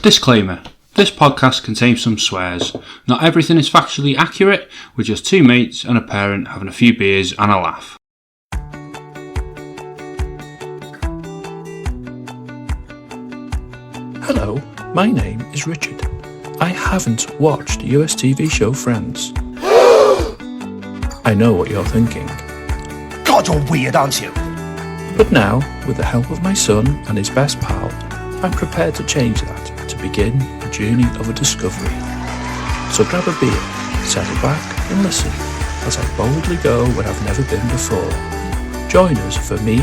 Disclaimer. This podcast contains some swears. Not everything is factually accurate. We're just two mates and a parent having a few beers and a laugh. Hello, my name is Richard. I haven't watched the US TV show Friends. I know what you're thinking. God, you're weird, aren't you? But now, with the help of my son and his best pal, I'm prepared to change that to begin a journey of a discovery. So grab a beer, settle back and listen as I boldly go where I've never been before. Join us for me,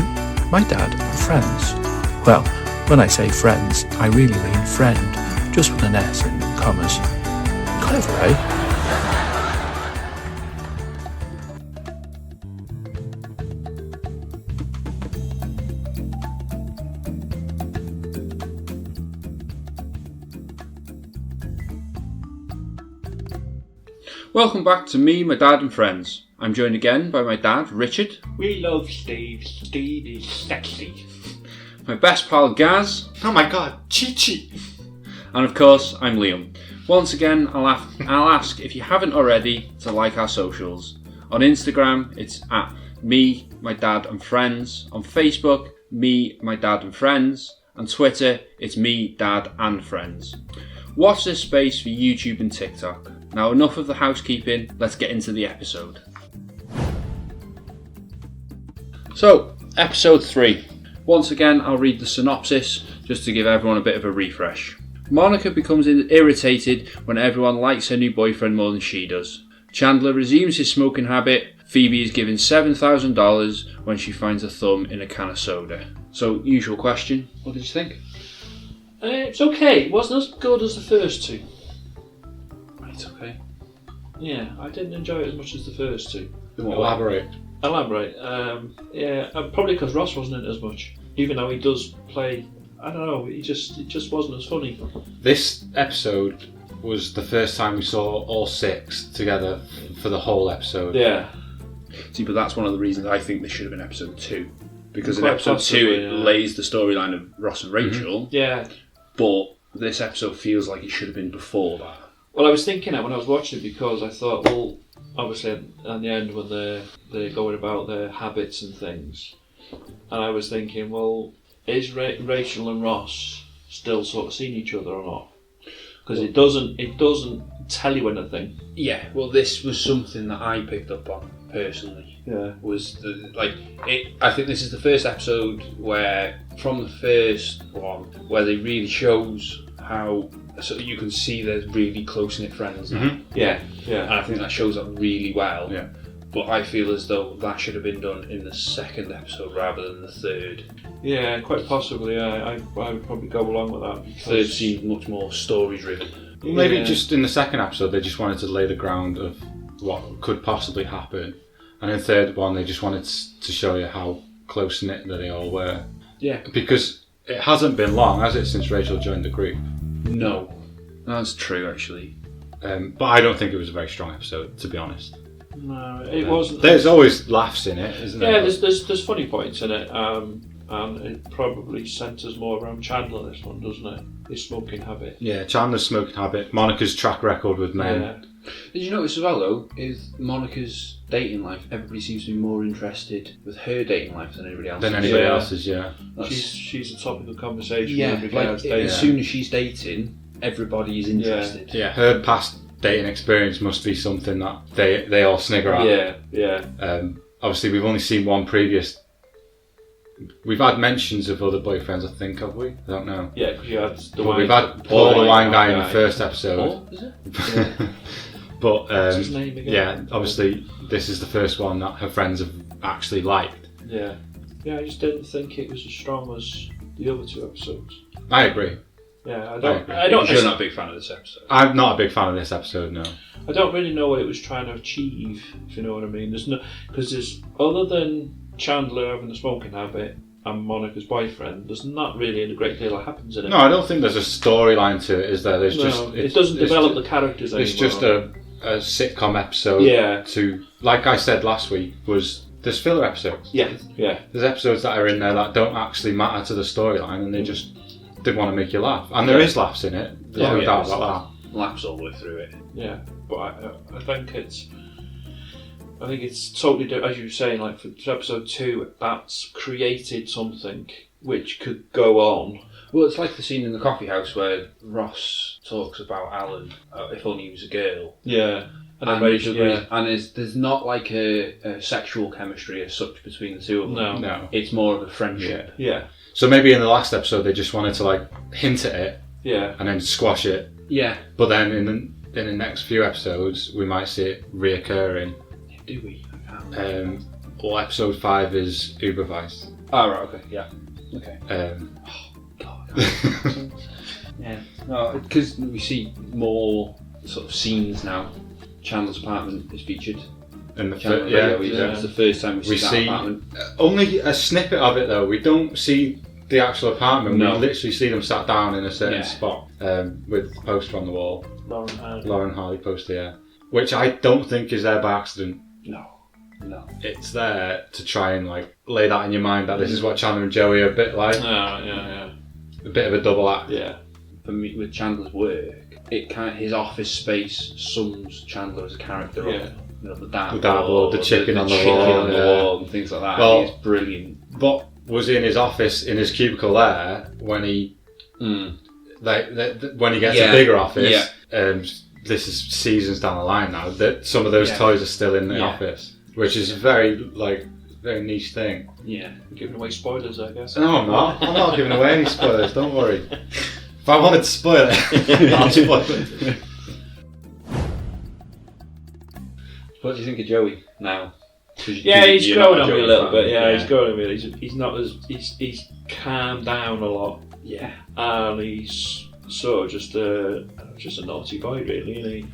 my dad and friends. Well, when I say friends, I really mean friend, just with an S and commas. Clever, eh? Welcome back to Me, My Dad and Friends. I'm joined again by my dad, Richard. We love Steve. Steve is sexy. My best pal, Gaz. Oh my god, Chi-Chi. And of course, I'm Liam. Once again, I'll ask if you haven't already to like our socials. On Instagram, it's at Me, My Dad and Friends. On Facebook, Me, My Dad and Friends. And Twitter, it's Me, Dad and Friends. Watch this space for YouTube and TikTok. Now enough of the housekeeping, let's get into the episode. So, episode 3. Once again, I'll read the synopsis just to give everyone a bit of a refresh. Monica becomes irritated when everyone likes her new boyfriend more than she does. Chandler resumes his smoking habit. Phoebe is given $7,000 when she finds a thumb in a can of soda. So, usual question, what did you think? It's okay. It wasn't as good as the first two. Right, okay. Yeah, I didn't enjoy it as much as the first two. Elaborate. Yeah, probably because Ross wasn't in it as much. Even though he does play, I don't know, it just wasn't as funny. This episode was the first time we saw all 6 together for the whole episode. Yeah. See, but that's one of the reasons I think this should have been episode 2. Because in Quite episode 2 possibly, it lays the storyline of Ross and Rachel. Yeah. But this episode feels like it should have been before that. Well, I was thinking that when I was watching it because I thought, well, obviously at the end when they're going about their habits and things, and I was thinking, well, is Rachel and Ross still sort of seeing each other or not? Because it doesn't tell you anything. Yeah, well, this was something that I picked up on personally. Yeah. Was I think this is the first episode where, from the first one, where they really shows how. So you can see they're really close-knit friends now. Mm-hmm. Yeah. And I think that shows up really well. Yeah. But I feel as though that should have been done in the second episode rather than the third. Yeah, quite possibly. I would probably go along with that. Third seemed much more story-driven. Maybe just in the second episode they just wanted to lay the ground of what could possibly happen. And in the third one they just wanted to show you how close-knit that they all were. Yeah. Because it hasn't been long, has it, since Rachel joined the group? No, that's true actually. But I don't think it was a very strong episode, to be honest. No, it wasn't. There's always laughs in it, isn't there? Yeah, there's funny points in it, and it probably centres more around Chandler, this one, doesn't it? His smoking habit. Yeah, Chandler's smoking habit, Monica's track record with men. Yeah. Did you notice as well though, is Monica's dating life, everybody seems to be more interested with her dating life than anybody else. Than anybody else's, yeah. She's a topic of conversation. Yeah, with like regards to as soon as she's dating, everybody is interested. Yeah, her past dating experience must be something that they all snigger at. Yeah. Obviously, we've only seen one previous. We've had mentions of other boyfriends, I think, have we? I don't know. Yeah, because you had the We've had Paul the wine guy in the first episode. Paul, is it? Yeah. But What's his name again? yeah, obviously, this is the first one that her friends have actually liked. Yeah. Yeah, I just didn't think it was as strong as the other 2 episodes. I agree. Yeah, I agree. You're not a big fan of this episode. I'm not a big fan of this episode, no. I don't really know what it was trying to achieve, if you know what I mean. There's other than Chandler having the smoking habit and Monica's boyfriend, there's not really a great deal that happens in it. No, I don't think there's a storyline to it, is there? There's it doesn't develop the characters anymore. It's just a sitcom episode. Yeah. To, like I said last week, there's filler episodes. Yeah. There's episodes that are in there that don't actually matter to the storyline, and they just they want to make you laugh, and there is laughs in it. There's no doubt there's about laughs all the way through it. Yeah, but I think it's totally different, as you were saying. Like for episode 2, that's created something which could go on. Well, it's like the scene in the coffee house where Ross talks about Alan, if only he was a girl. Yeah. And there's not like a sexual chemistry as such between the two of them. No. It's more of a friendship. Yeah. So maybe in the last episode they just wanted to like hint at it, Yeah. and then squash it. Yeah. But then in the next few episodes we might see it reoccurring. Do we? Well, episode 5 is Uberweiss. Oh, right, okay, yeah. Okay. God. Yeah. No, because we see more sort of scenes now. Chandler's apartment is featured. In the It's the first time we see that apartment. Only a snippet of it though. We don't see the actual apartment. No. We literally see them sat down in a certain spot with the poster on the wall. Lauren Hardy poster, yeah. Which I don't think is there by accident. No. It's there to try and like lay that in your mind that this is what Chandler and Joey are a bit like. Yeah. A bit of a double act. Yeah. For me, with Chandler's work, his office space sums Chandler as a character. Yeah. You know, the dartboard, the chicken on the wall, and things like that. Well, He's brilliant. But was in his office in his cubicle there when he when he gets a bigger office. This is seasons down the line now that some of those toys are still in the office, which is very niche thing. Yeah, Giving away spoilers, I guess. No, I'm not. I'm not giving away any spoilers. Don't worry. If I wanted to spoil it, I'll spoil it. What do you think of Joey now? Yeah, he's growing on me a little bit. Yeah, he's growing on me. He's not as he's calmed down a lot. Yeah, and he's sort of just a naughty boy, really, isn't he?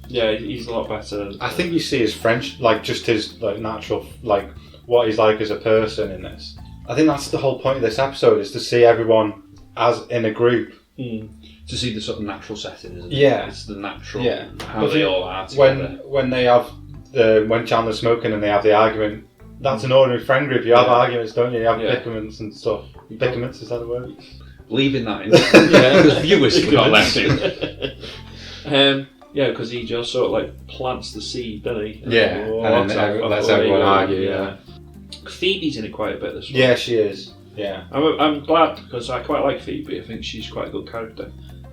Yeah, he's a lot better. I think you see his French, like just his like natural, like what he's like as a person in this. I think that's the whole point of this episode, is to see everyone as in a group. To see the sort of natural setting, isn't it? Yeah. It's the natural, how But they all are together. When they have, when Chandler's smoking and they have the argument, that's an ordinary friend group. You have arguments, don't you? You have bickerments and stuff. Bickerments, is that a word? Leaving that in. The viewers got left in. Yeah, because he just sort of like plants the seed, doesn't he? Yeah, and then lets everyone argue, yeah. Phoebe's in it quite a bit this one. Yeah, she is. Yeah. I'm glad, because I quite like Phoebe. I think she's quite a good character.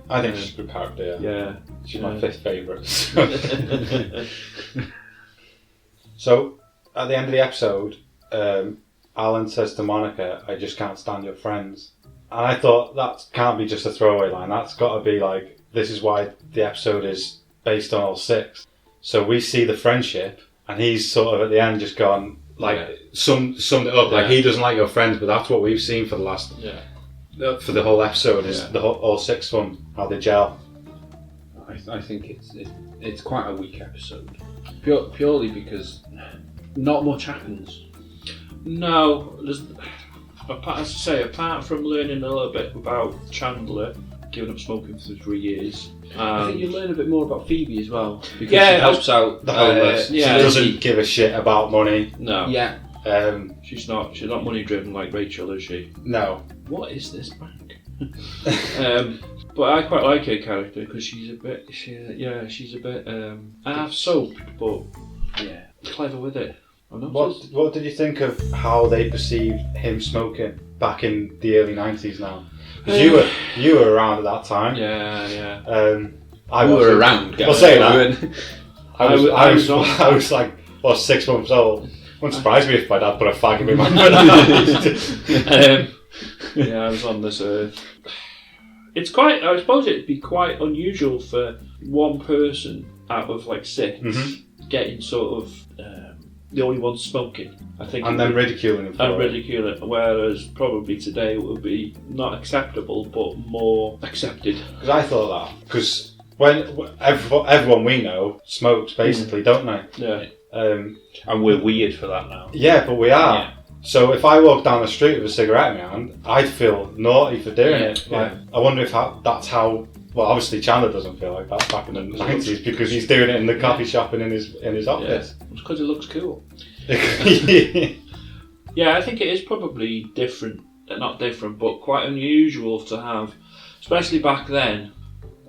I think she's a good character, yeah. She's my 5th favourite. So, at the end of the episode, Alan says to Monica, "I just can't stand your friends." And I thought, that can't be just a throwaway line. That's got to be like, this is why the episode is based on all 6. So we see the friendship, and he's sort of at the end just gone, like, summed it up. Like, he doesn't like your friends, but that's what we've seen for the last... for the whole episode, is all 6 of them, how they gel. I think it's quite a weak episode. Purely because not much happens. No, as I say, apart from learning a little bit about Chandler, giving up smoking for 3 years. I think you learn a bit more about Phoebe as well, because Yeah, she helps out The homeless. She doesn't give a shit about money. No. Yeah. She's not money driven like Rachel, is she? No. What is this bank? But I quite like her character because she's a bit half-soaped, but clever with it. What did you think of how they perceived him smoking back in the early 90s now? Because you were around at that time. Yeah. I were around. Well, say that. I was like, 6 months old. Wouldn't surprise me if my dad put a fag in my mouth. I was on this earth. It's quite. I suppose it'd be quite unusual for one person out of like 6 getting sort of the only one smoking. I think, and then ridiculing him. And ridiculing it. Whereas probably today it would be not acceptable, but more accepted. Because I thought that. Because when everyone we know smokes, basically, don't they? Yeah. And we're weird for that now. Yeah, but we are. Yeah. So if I walk down the street with a cigarette in my hand, I'd feel naughty for doing it. Like, I wonder if that's how. Well, obviously Chandler doesn't feel like that back in the 90s because he's doing it in the coffee shop and in his office. Yeah. It's because it looks cool. Yeah, I think it is probably different not different, but quite unusual to have, especially back then,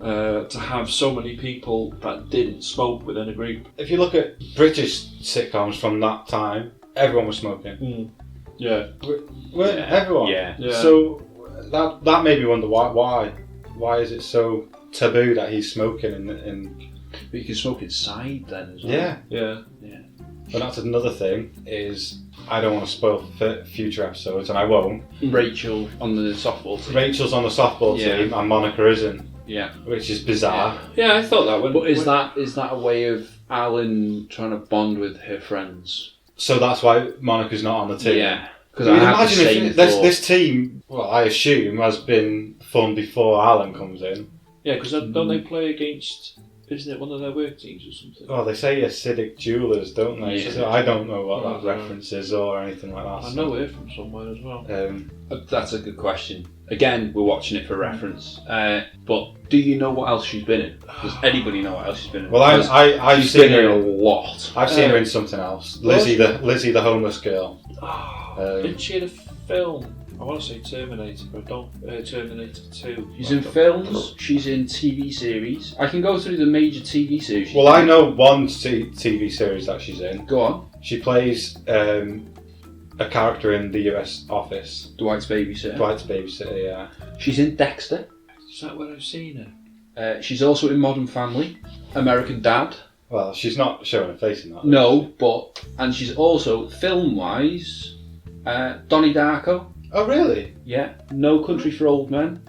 to have so many people that didn't smoke within a group. If you look at British sitcoms from that time, everyone was smoking. Yeah. Everyone. Yeah. So that made me wonder why is it so taboo that he's smoking in But you can smoke inside then as well. Yeah. Yeah. But that's another thing, is I don't want to spoil future episodes, and I won't. Rachel on the softball team. Rachel's on the softball team and Monica isn't, Yeah. which is bizarre. Yeah, I thought that. But is that a way of Alan trying to bond with her friends? So that's why Monica's not on the team. Yeah. Because I mean, I have the imagine same if thought. this team, well, I assume, has been formed before Alan comes in. Yeah, because don't they play against? Isn't it one of their work teams or something? Oh, they say acidic jewellers, don't they? Yeah. So I don't know what that Oh, reference is or anything like that. I know her from somewhere as well. That's a good question. Again, we're watching it for reference. But do you know what else she's been in? Does anybody know what else she's been in? Well, I've she's seen been in a her. lot. I've seen her in something else. Lizzie the homeless girl. Didn't she in a film? I want to say Terminator, but I don't. Terminator 2. She's in films. She's in TV series. I can go through the major TV series. she's Well, been I in. know one TV series that she's in. Go on. She plays a character in the US Office. Dwight's babysitter. Dwight's babysitter, yeah. She's in Dexter. Is that where I've seen her? She's also in Modern Family, American Dad. Well, she's not showing her face in that. No, and she's also film-wise, Donnie Darko. Oh, really? Yeah. No Country for Old Men.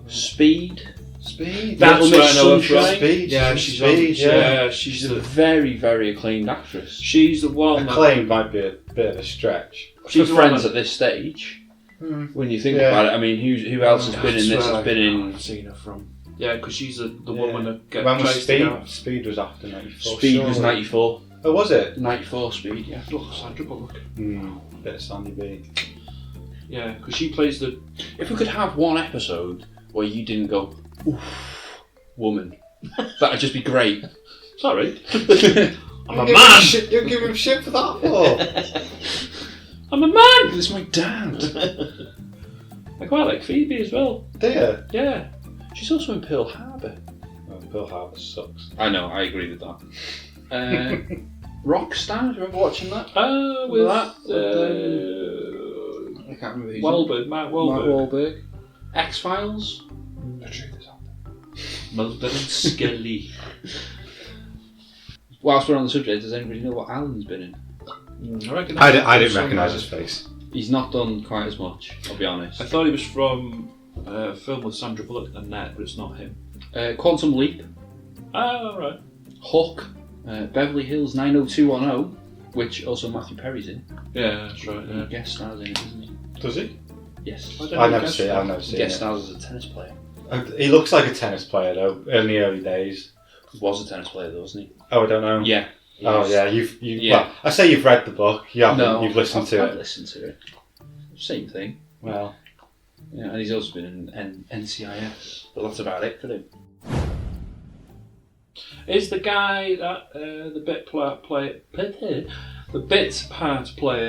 Speed. Speed. Little That's where Miss I know her from. Sunshine. Speed. Yeah, she's she's Speed, on. yeah. She's a very, very acclaimed actress. She's the one. Acclaimed might be a bit of a stretch. She's the friends one at this stage. When you think Yeah. about it, I mean, who else has been in this? Has been in I've seen her from. Yeah, because she's the woman that When was tries to Speed? get- Speed was after 94. Speed was surely. 94. Oh, was it? 94 Speed, yeah. Oh, Sandra Bullock. Bit of Sandy B. Yeah, because she plays the. If we could have one episode where you didn't go, oof, woman, that'd just be great. Sorry. I'm a You're man! You're giving him shit for that for? I'm a man! It's my dad. I quite like Phoebe as well. Do you? Yeah. She's also in Pearl Harbor. Oh, Pearl Harbor sucks. I know, I agree with that. Rockstar, do you remember watching that? With that? I can't remember who's Wahlberg, Mark Mark Wahlberg. Wahlberg. X-Files. The truth is out there. Mulder and Scully. Whilst we're on the subject, does anybody know what Alan's been in? I didn't recognise his face. He's not done quite as much, I'll be honest. I thought he was from a film with Sandra Bullock and Annette, but it's not him. Quantum Leap, Oh, right. Hook, Beverly Hills 90210, which also Matthew Perry's in. Yeah, that's right. He Yeah. guest stars in it, doesn't he? Does he? Yes. I don't I've know never guess seen it. that. I've never seen Guest it. stars as a tennis player. He looks like a tennis player though, in the early days. Was a tennis player though, wasn't he? Oh, I don't know. Yeah. Oh, yeah. Yeah. Well, I say you've read the book. You haven't. No, You've listened to I've it. listened to it. Same thing. Well, Yeah, and he's also been in NCIS, but that's about it for him. Is the guy that the bit part player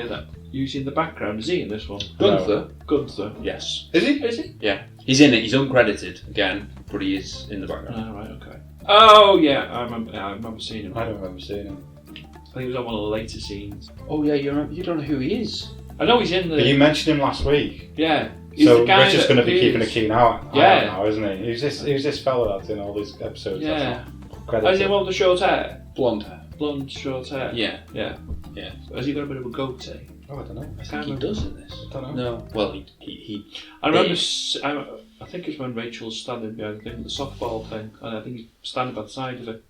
that using the background, is he in this one? Gunther? Gunther. Yes. is he? Is he? Yeah. He's in it. He's uncredited again, but he is in the background. Oh, right, okay. Oh, yeah, I remember seeing him. I don't remember seeing him. I think he was on one of the later scenes. Oh yeah, you don't know who he is. I know he's in the. But you mentioned him last week. Yeah. He's So the guy Richard's that going to be keeping a appears- keen eye out Yeah. now, isn't he? Who's this fella that's in all these episodes? Yeah. That's not Is he credited? one with the short hair? Blonde hair. Blonde, short hair? Yeah. Yeah. Yeah. Has he got a bit of a goatee? Oh, I don't know. I think he does in this. I don't know. No. Well, he I remember. Yeah. I think it's when Rachel's standing behind the thing, the softball thing, and I think he's standing by the side of it.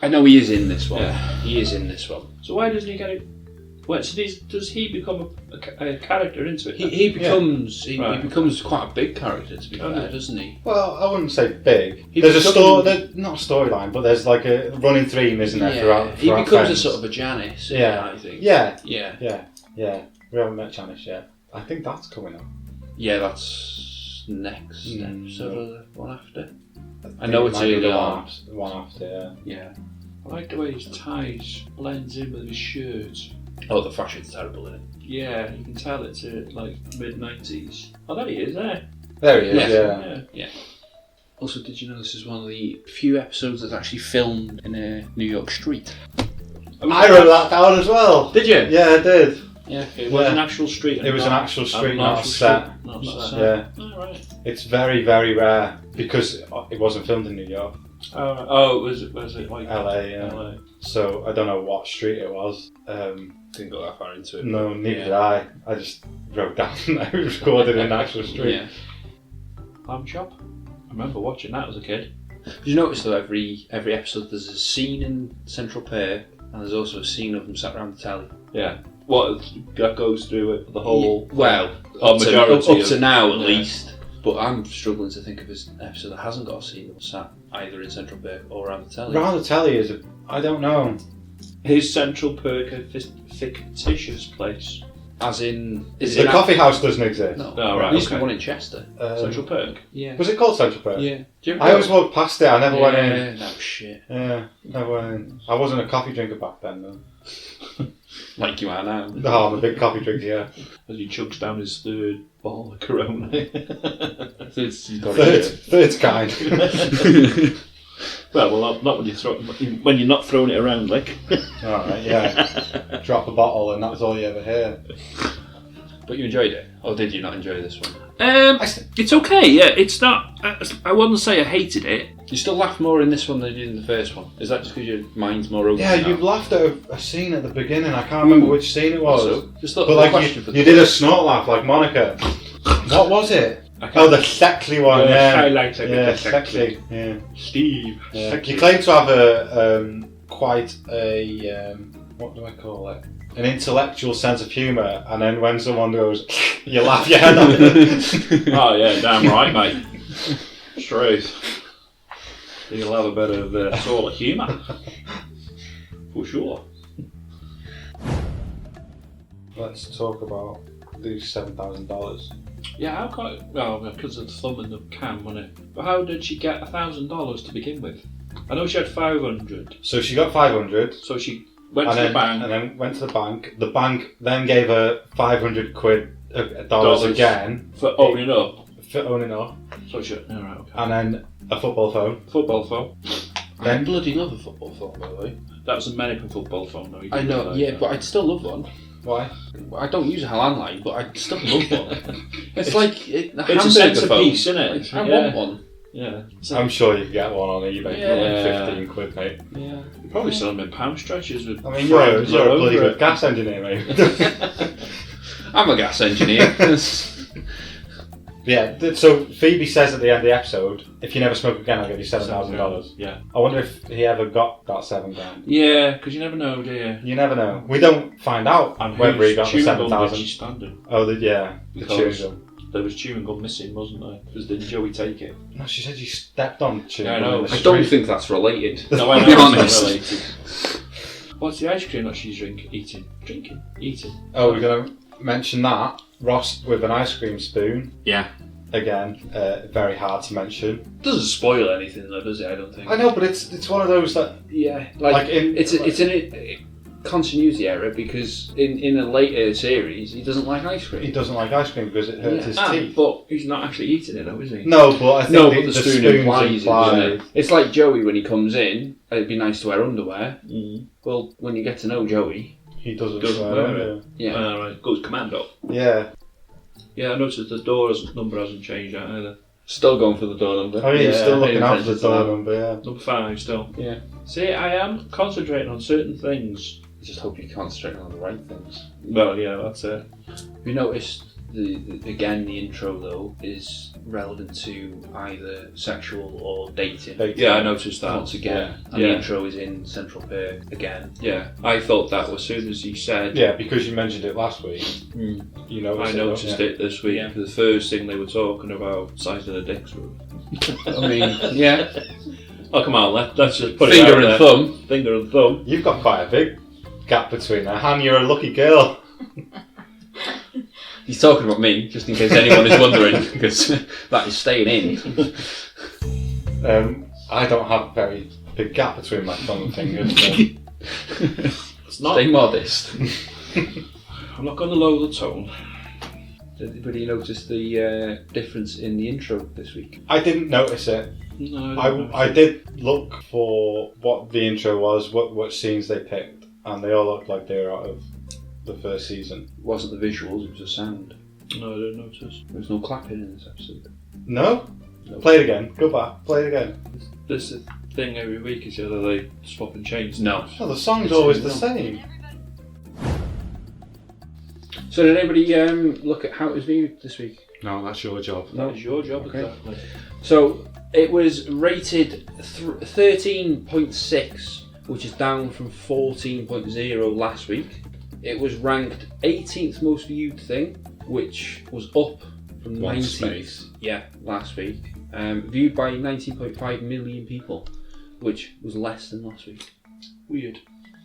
I know he is in this one. Yeah. He is in this one. So why doesn't he get it? Wait, so does he become a character into it? He becomes he Right. becomes quite a big character, to be Oh, fair, yeah. doesn't he? Well, I wouldn't say big. He There's a becomes- story, not a storyline, but there's like a running theme, isn't there? Throughout, he throughout becomes Friends. a sort of a Janice. Yeah. I think. Yeah, Yeah. yeah. We haven't met Janice yet. I think that's coming up. Yeah, that's next Mm, episode or the one after. I think know it it's might be early the on. one after, yeah. Yeah. I like the way his ties blends in with his shirt. Oh, the fashion's terrible, isn't it? Yeah, you can tell it's like mid-90s. Oh, there he is, there. There he is, Yeah. yeah. Also, did you know this is one of the few episodes that's actually filmed in a New York street? I wrote that down as well. Did you? Yeah, I did. Yeah. It was an actual street. It was an actual street, not a set. Not a set. Yeah. Oh, right. It's very, very rare because it wasn't filmed in New York. Oh, was it like LA, yeah. LA? So I don't know what street it was. Didn't go that far into it. No, neither did I. I just wrote down that it was recorded in an actual street. Yeah. Lamb chop? I remember watching that as a kid. Did you notice though, every episode there's a scene in Central Perk and there's also a scene of them sat around the telly? Yeah. What that goes through it, the whole. Well, Or up to, majority up to of- now at yeah. least. But I'm struggling to think of an episode that hasn't got a scene of them sat either in Central Perk or around the telly. Around the telly is I don't know. His Central Perk a fictitious place. As in, is The it coffee house doesn't exist. No, Oh, right, there used to be okay. one in Chester. Central Perk. Yeah. Was it called Central Perk? Yeah. Do you ever I go? always walked past it. I never went in. Yeah, no shit. Yeah, never went in. I wasn't a coffee drinker back then, though. Like you are now. No, I'm a big coffee drinker. Yeah. As he chugs down his third bottle of Corona. Third kind. Well, not when you when you're not throwing it around, like. All right, yeah. Drop a bottle and that's all you ever hear. But you enjoyed it, or did you not enjoy this one? It's okay. Yeah, it's not. I wouldn't say I hated it. You still laugh more in this one than you did in the first one. Is that just because your mind's more open? Yeah, now? you laughed at a scene at the beginning. I can't remember which scene it was. Also, just thought But of a like question for you did a snort laugh like Monica. What was it? Oh, the sexy one. I Yeah, liked it. yeah, sexy. Yeah. Steve. Yeah. Sexy. You claim to have a quite a what do I call it? An intellectual sense of humour, and then when someone goes, you laugh your head off. Oh yeah, damn right, mate. Straight. You'll have a bit of sort of humour. For sure. Let's talk about these $7,000. Yeah, how quite well because of the thumb in the cam, wasn't it? But how did she get $1,000 to begin with? I know she had 500, So she got 500, so she went and to then the bank. and then went to the bank. The bank then gave her 500 quid dollars Dollars. again For owning up. for owning up, So she, alright, okay. and then a football phone. Football phone. I bloody love a football phone, by the way. That was an American football phone, though. I know, yeah, but I'd still love one. Why? I don't use a landline, but I'd still love one. It's like a It's a hamburger centrepiece, phone. isn't it? I want one. Yeah. I'm sure you can get one on eBay for Yeah. like 15 quid, mate. Yeah. You probably sell them in pound stretchers with I mean, frames you're all a bloody over good it. gas engineer, mate. I'm a gas engineer. Yeah, so Phoebe says at the end of the episode, if you never smoke again, I'll give you $7,000. Yeah. I wonder if he ever got that $7,000. Yeah, because you never know, do you? You never know. We don't find out And whether he got the whose chewing gum did she 7,000. stand in? Oh, the chewing Because- gum. There was chewing gum missing, wasn't there? Because didn't Joey take it? No, she said you stepped on chewing Yeah, I gum know. in the I don't street. think that's related. No, I I'll know be it's honest. not related. What's the ice cream that she's eating? Oh, we're going to mention that. Ross with an ice cream spoon. Yeah. Again, very hard to mention. Doesn't spoil anything though, does it? I don't think. I know, but it's one of those that... Yeah, Like in- it's in a continuity error because in a later series he doesn't like ice cream. He doesn't like ice cream because it hurts his teeth. But he's not actually eating it though, is he? No, but I think No, the, but the spoon spoon's implies it, implied. doesn't it? It's like Joey when he comes in. It'd be nice to wear underwear. Mm. Well, when you get to know Joey, He doesn't Doesn't wear wear it. yeah. Right. Goes commando. Yeah. Yeah, I noticed the door number hasn't changed out either. Still going for the door number. Oh, yeah, you're still looking paying out for the attention to door that. number, yeah. Number 5 still. Yeah. See, I am concentrating on certain things. I just hope you concentrate on the right things. Well, yeah, that's it. Have you noticed the intro though is relevant to either sexual or dating? Yeah, I noticed that. Once again, and Yeah. the intro is in Central Perk again. Yeah, I thought that as soon as he said. Yeah, because you mentioned it last week. Mm. You noticed I noticed it this week. Yeah. The first thing they were talking about, size of the dicks were. I mean, yeah. Oh, come on, let's just put Finger it out and there. thumb. Finger and thumb. You've got quite a big gap between there. Han, you're a lucky girl. He's talking about me, just in case anyone is wondering, because that is staying in. I don't have a very big gap between my thumb and fingers. So. It's not. Stay modest. I'm not going to lower the tone. Did anybody notice the difference in the intro this week? I didn't notice it. No, I did look for what the intro was, what scenes they picked, and they all looked like they were out of the first season. It wasn't the visuals, it was the sound. No, I didn't notice. There was no clapping in this episode. No? No. Play it again. Go back. Play it again. This is the thing every week is either they swap and change. No. Oh, the song's always the same. So did anybody look at how it was viewed this week? No, that's your job. That is your job, Okay. exactly. So it was rated 13.6, which is down from 14.0 last week. It was ranked 18th most viewed thing, which was up from One 19th. space. Yeah, last week. Viewed by 19.5 million people, which was less than last week. Weird.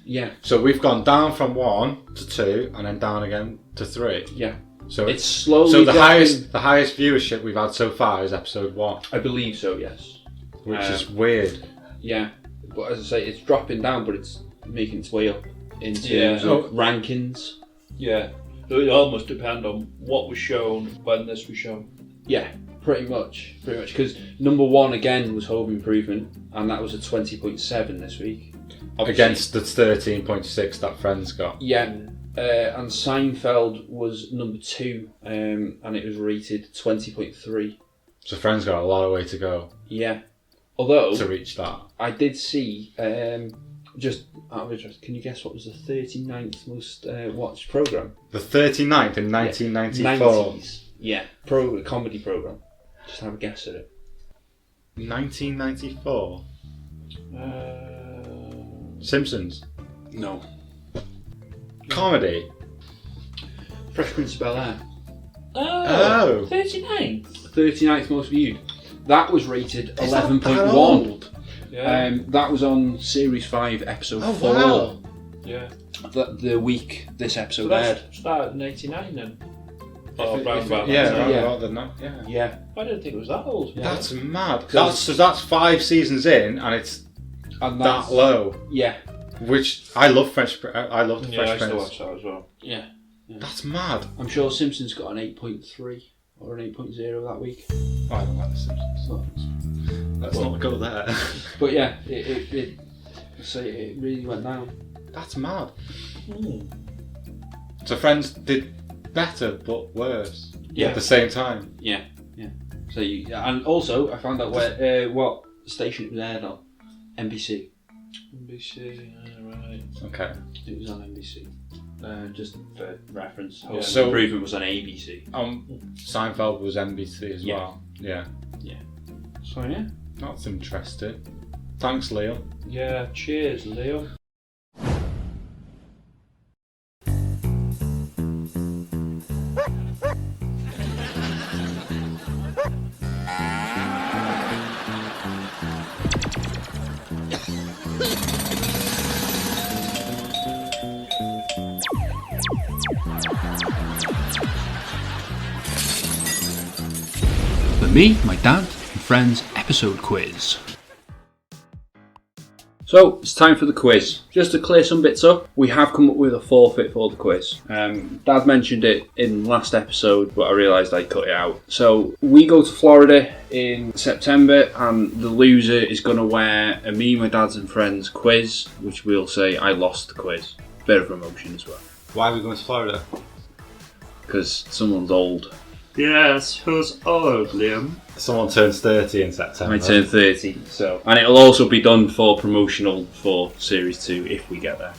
Yeah, So we've gone down from 1 to 2, and then down again to 3. yeah. So It's slowly so the dropping. highest viewership we've had so far is episode 1, I believe so, yes. which is weird. Yeah, but as I say, it's dropping down, but it's making its way up in terms Yeah. of rankings. Yeah. So it all must depend on what was shown when this was shown. Yeah, pretty much. Because number 1 again was Home Improvement, and that was a 20.7 this week. Obviously- Against the 13.6 that Friends got. Yeah, and Seinfeld was number 2, and it was rated 20.3. So Friends got a lot of way to go Yeah, although to reach that. I did see, just out of interest, can you guess what was the 39th most watched programme? The 39th in 1994. 90s. Yeah, comedy programme. Just have a guess at it. 1994. Simpsons. No. Comedy. Fresh Prince of Bel-Air. Oh. 39. 39th most viewed. That was rated Is that 11.1. old? Yeah. That was on Series 5, Episode Oh, 4. wow. Yeah. The week this So episode that aired. started in 89 then. If Oh, it- round if it- about yeah, that time. round Yeah. about the yeah. Yeah. I didn't think it was that old. Yeah. That's mad. Because- That's 5 seasons in, and it's And that that's, low. Yeah. Which I love I love the Yeah, I Fresh used to Prince. watch that as well. Yeah. That's mad. I'm sure Simpsons got an 8.3 or an 8.0 that week. Oh, I don't like the Simpsons. So, Let's not go there. but yeah, it really went down. That's mad. Hmm. So Friends did better but worse Yeah. at the same time. Yeah. So and also I found out where what station it was aired on. NBC. NBC, right. Okay. It was on NBC. Just for reference. Yeah. Home So- Improvement was on ABC. Seinfeld was NBC as Yeah. well. Yeah. So yeah. That's interesting. Thanks, Liam. Yeah, cheers, Leo. The Me, My Dad and Friends episode quiz. So it's time for the quiz. Just to clear some bits up, we have come up with a forfeit for the quiz. Dad mentioned it in last episode, but I realised I'd cut it out. So we go to Florida in September, and the loser is going to wear a Me, My Dad's and Friends quiz, which we'll say I lost the quiz. Bit of emotion as well, Why are we going to Florida? because someone's old. Yes, who's old, Liam? Someone turns 30 in September. I turn 30, so and it'll also be done for promotional for Series 2 if we get there.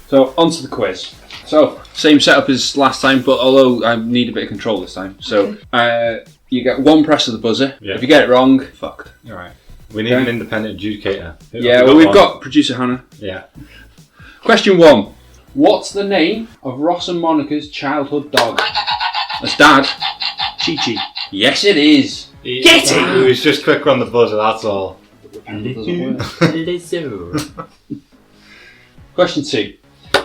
So on to the quiz. So same setup as last time, but although I need a bit of control this time. So you get one press of the buzzer. Yeah. If you get it wrong, fucked. All right. We need Okay. an independent adjudicator. Yeah, well, we've one. got producer Hannah. Yeah. Question 1. What's the name of Ross and Monica's childhood dog? That's Dad. Chi-Chi. Yes, it is. Get it! It was just quicker on the buzzer, that's all. Question 2.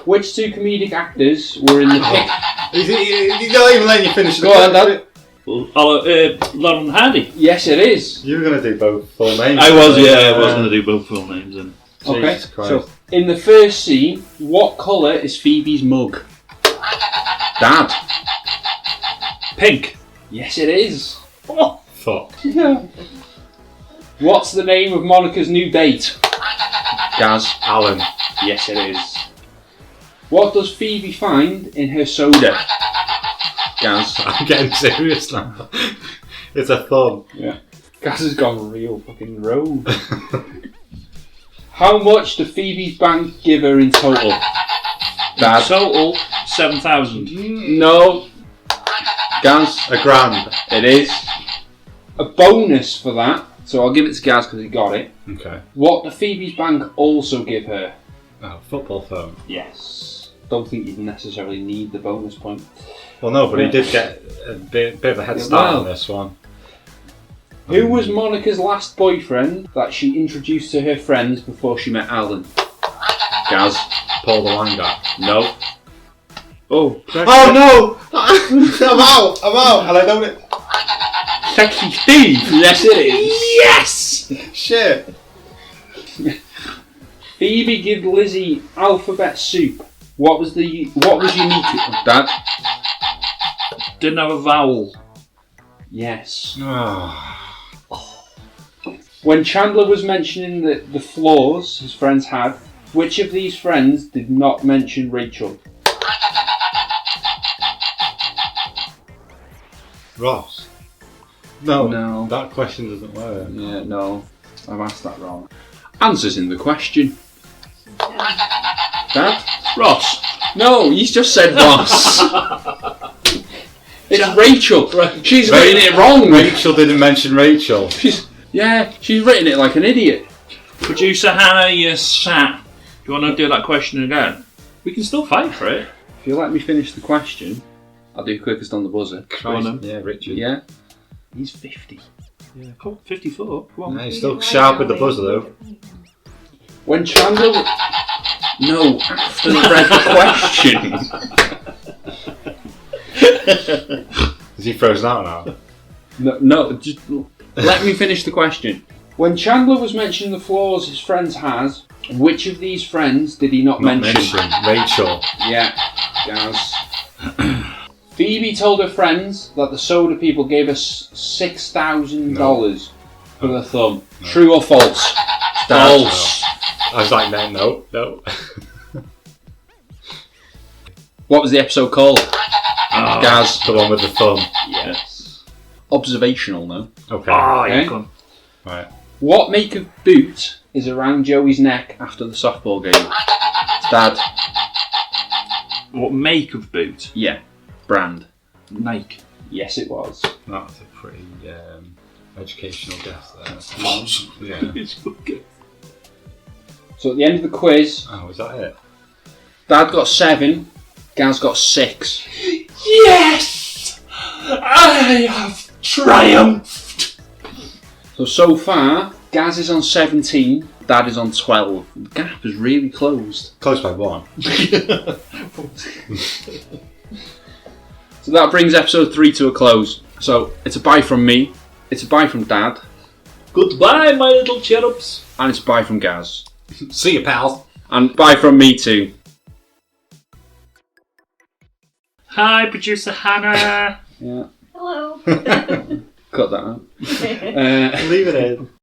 Which 2 comedic actors were in the pic? He's not even letting you finish the Go on, Dad. Lauren Hardy. Yes, it is. You were going to do both full names. I was going to do both full names. And Okay, Jesus Christ. so in the first scene, what colour is Phoebe's mug? Dad. Pink. Yes, it is. Oh. Fuck. Yeah. What's the name of Monica's new date? Gaz. Alan. Yes, it is. What does Phoebe find in her soda? Gaz. I'm getting serious now. It's a thumb. Yeah. Gaz has gone real fucking rogue. How much do Phoebe's bank give her in total? Dad. Total 7,000. No. Gaz. £1,000. It is. A bonus for that, so I'll give it to Gaz because he got it. Okay. What do Phoebe's bank also give her? Oh, football phone. Yes. Don't think you'd necessarily need the bonus point. Well, no, but he did get a bit of a head start on this one. Who was Monica's last boyfriend that she introduced to her friends before she met Alan? Gaz. Paul the Wine guy. No. Oh. Oh no! I'm out! And I don't. Sexy Steve. Yes, it is. Yes! Shit. Phoebe gave Lizzie alphabet soup. What was unique? Dad. Didn't have a vowel. Yes. Oh. When Chandler was mentioning the flaws his friends had, which of these friends did not mention Rachel? Ross. No. No. That question doesn't work. Yeah, no. I've asked that wrong. Answers in the question. Dad? Ross. No, he's just said Ross. It's Rachel. She's written it wrong. Rachel didn't mention Rachel. She's written it like an idiot. Producer Hannah, you sat. Do you want to do that question again? We can still fight for it. If you let me finish the question, I'll do quickest on the buzzer. Go on then. Yeah, Richard. Yeah? He's 50. Yeah, cool. 54. Come on. No, he's still sharp with the buzzer though. When Chandler... No, after I read the question. Is he frozen out now? No, just let me finish the question. When Chandler was mentioning the flaws his friends has, which of these friends did he not mention? Rachel. Yeah, Gaz. Phoebe told her friends that the soda people gave us $6,000 for the thumb. No. True or false? False. No. I was like, no. What was the episode called? Gaz. The one with the thumb. Yes. Observational, no? Okay. Oh, okay. yeah, go on. Right. What make of boot is around Joey's neck after the softball game? Dad. What make of boot? Yeah. Brand. Nike. Yes, it was. That's a pretty educational guess there. Yeah. So at the end of the quiz, Oh, is that it? Dad got 7, Gaz got 6. Yes! I have triumphed! So far, Gaz is on 17, Dad is on 12. The gap is really closed. Close by 1. So that brings episode 3 to a close. So it's a bye from me, it's a bye from Dad, Goodbye, my little cherubs. and it's a bye from Gaz. See you, pal. And bye from me too. Hi, producer Hannah. Yeah. Hello. Cut that out. Leave it in.